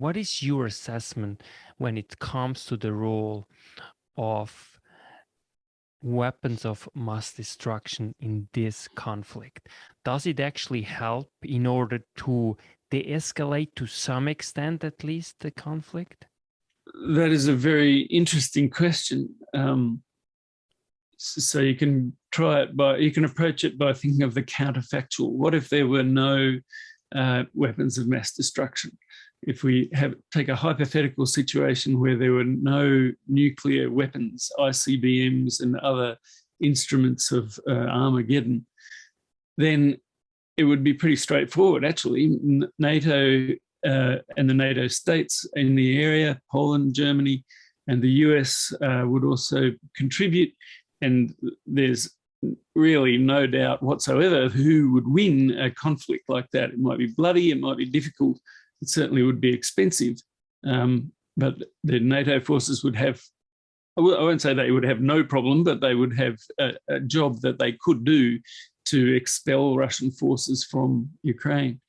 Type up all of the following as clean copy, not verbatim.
What is your assessment when it comes to the role of weapons of mass destruction in this conflict? Does it actually help in order to de-escalate to some extent, at least, the conflict? That is a very interesting question. So you can approach it by thinking of the counterfactual. What if there were no weapons of mass destruction? If we take a hypothetical situation where there were no nuclear weapons, ICBMs and other instruments of Armageddon, then it would be pretty straightforward, actually. NATO and the NATO states in the area, Poland, Germany, and the US would also contribute. And there's really no doubt whatsoever who would win a conflict like that. It might be bloody, it might be difficult, it certainly would be expensive. But the NATO forces would have, I won't say they would have no problem, but they would have a job that they could do to expel Russian forces from Ukraine.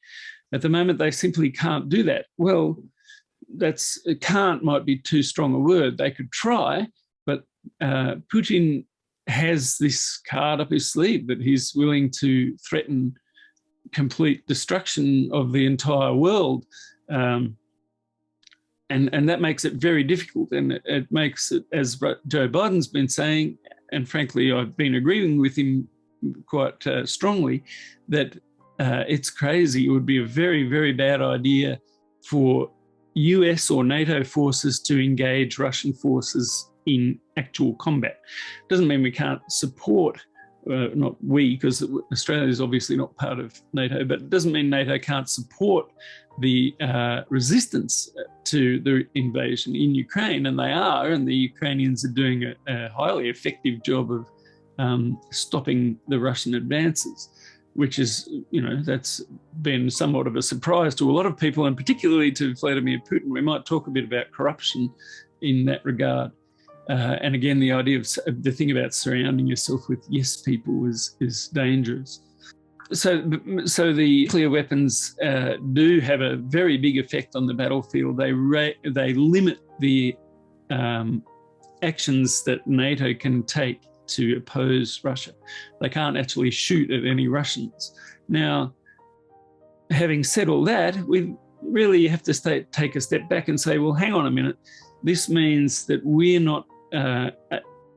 At the moment, they simply can't do that. Well, can't might be too strong a word. They could try, but Putin has this card up his sleeve that he's willing to threaten complete destruction of the entire world. And that makes it very difficult. And it makes it, as Joe Biden's been saying, and frankly, I've been agreeing with him quite strongly, that it's crazy. It would be a very, very bad idea for US or NATO forces to engage Russian forces in actual combat. Doesn't mean we can't support, not we, because Australia is obviously not part of NATO, but it doesn't mean NATO can't support the resistance to the invasion in Ukraine, and they are, and the Ukrainians are doing a highly effective job of stopping the Russian advances, which is, that's been somewhat of a surprise to a lot of people, and particularly to Vladimir Putin. We might talk a bit about corruption in that regard. And again, the idea of the thing about surrounding yourself with yes people is dangerous. So the nuclear weapons do have a very big effect on the battlefield. They limit the actions that NATO can take to oppose Russia. They can't actually shoot at any Russians. Now, having said all that, we really have to take a step back and say, well, hang on a minute. This means that we're not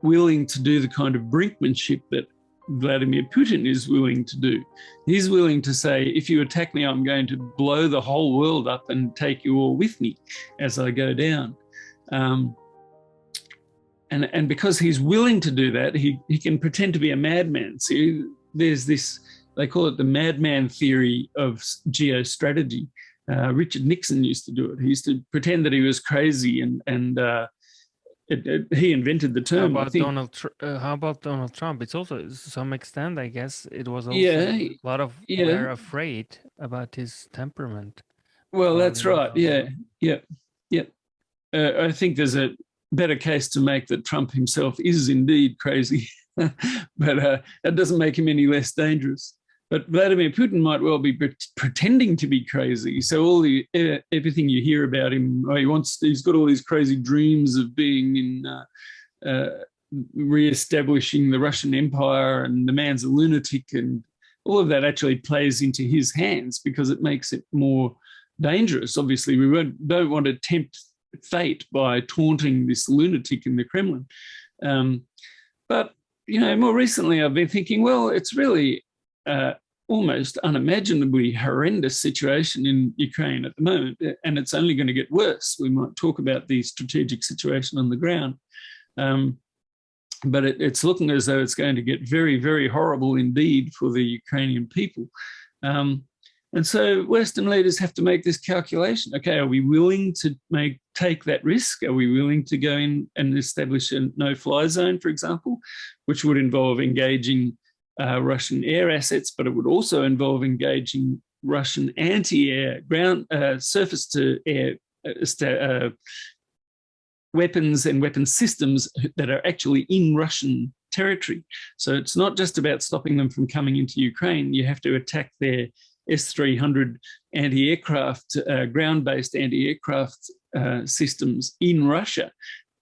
willing to do the kind of brinkmanship that Vladimir Putin is willing to do. He's willing to say, if you attack me, I'm going to blow the whole world up and take you all with me as I go down. And because he's willing to do that, he can pretend to be a madman. See, there's this, they call it the madman theory of geostrategy. Richard Nixon used to do it. He used to pretend that he was crazy, and he invented the term. How about Donald Trump? It's also, to some extent, I guess, it was also a lot of were afraid about his temperament. Well, that's right. Yeah. I think there's a better case to make that Trump himself is indeed crazy, but that doesn't make him any less dangerous. But Vladimir Putin might well be pretending to be crazy. So everything you hear about him, he's got all these crazy dreams of being in re-establishing the Russian Empire, and the man's a lunatic, and all of that actually plays into his hands because it makes it more dangerous. Obviously, we don't want to tempt fate by taunting this lunatic in the Kremlin. But, more recently I've been thinking, well, it's really almost unimaginably horrendous situation in Ukraine at the moment, and it's only going to get worse. We might talk about the strategic situation on the ground, but it's looking as though it's going to get very, very horrible indeed for the Ukrainian people. And so Western leaders have to make this calculation. Okay, are we willing to take that risk? Are we willing to go in and establish a no-fly zone, for example, which would involve engaging Russian air assets, but it would also involve engaging Russian anti-air, ground, surface-to-air weapons and weapon systems that are actually in Russian territory. So it's not just about stopping them from coming into Ukraine. You have to attack their S-300 anti-aircraft, ground-based anti-aircraft systems in Russia.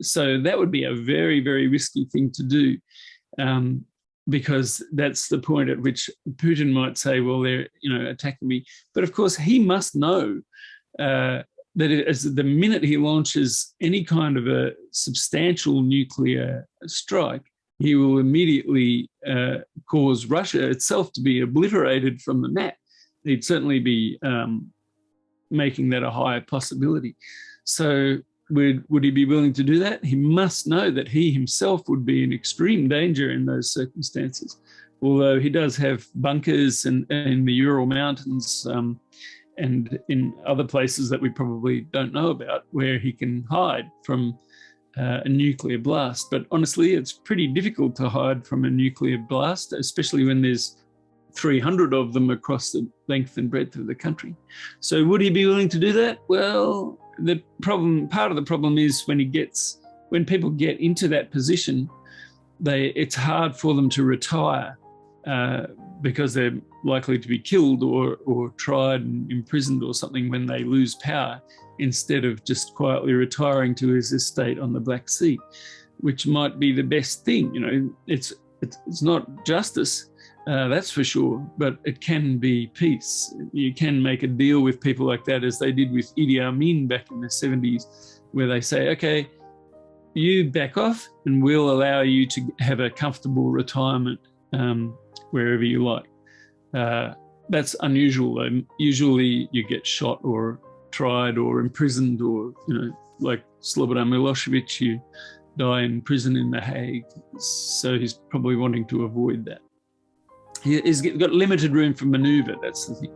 So that would be a very, very risky thing to do, because that's the point at which Putin might say, well, they're attacking me. But of course, he must know that as the minute he launches any kind of a substantial nuclear strike, he will immediately cause Russia itself to be obliterated from the map. He'd certainly be making that a high possibility. So would he be willing to do that? He must know that he himself would be in extreme danger in those circumstances, although he does have bunkers in the Ural Mountains and in other places that we probably don't know about where he can hide from a nuclear blast. But honestly, it's pretty difficult to hide from a nuclear blast, especially when there's 300 of them across the length and breadth of the country. So would he be willing to do that? Well, part of the problem is when people get into that position, it's hard for them to retire because they're likely to be killed or tried and imprisoned or something when they lose power, instead of just quietly retiring to his estate on the Black Sea, which might be the best thing. It's not justice, that's for sure, but it can be peace. You can make a deal with people like that, as they did with Idi Amin back in the 70s, where they say, okay, you back off and we'll allow you to have a comfortable retirement wherever you like. That's unusual though. Usually you get shot or tried or imprisoned, or like Slobodan Milosevic, you die in prison in The Hague. So he's probably wanting to avoid that. He's got limited room for maneuver, that's the thing.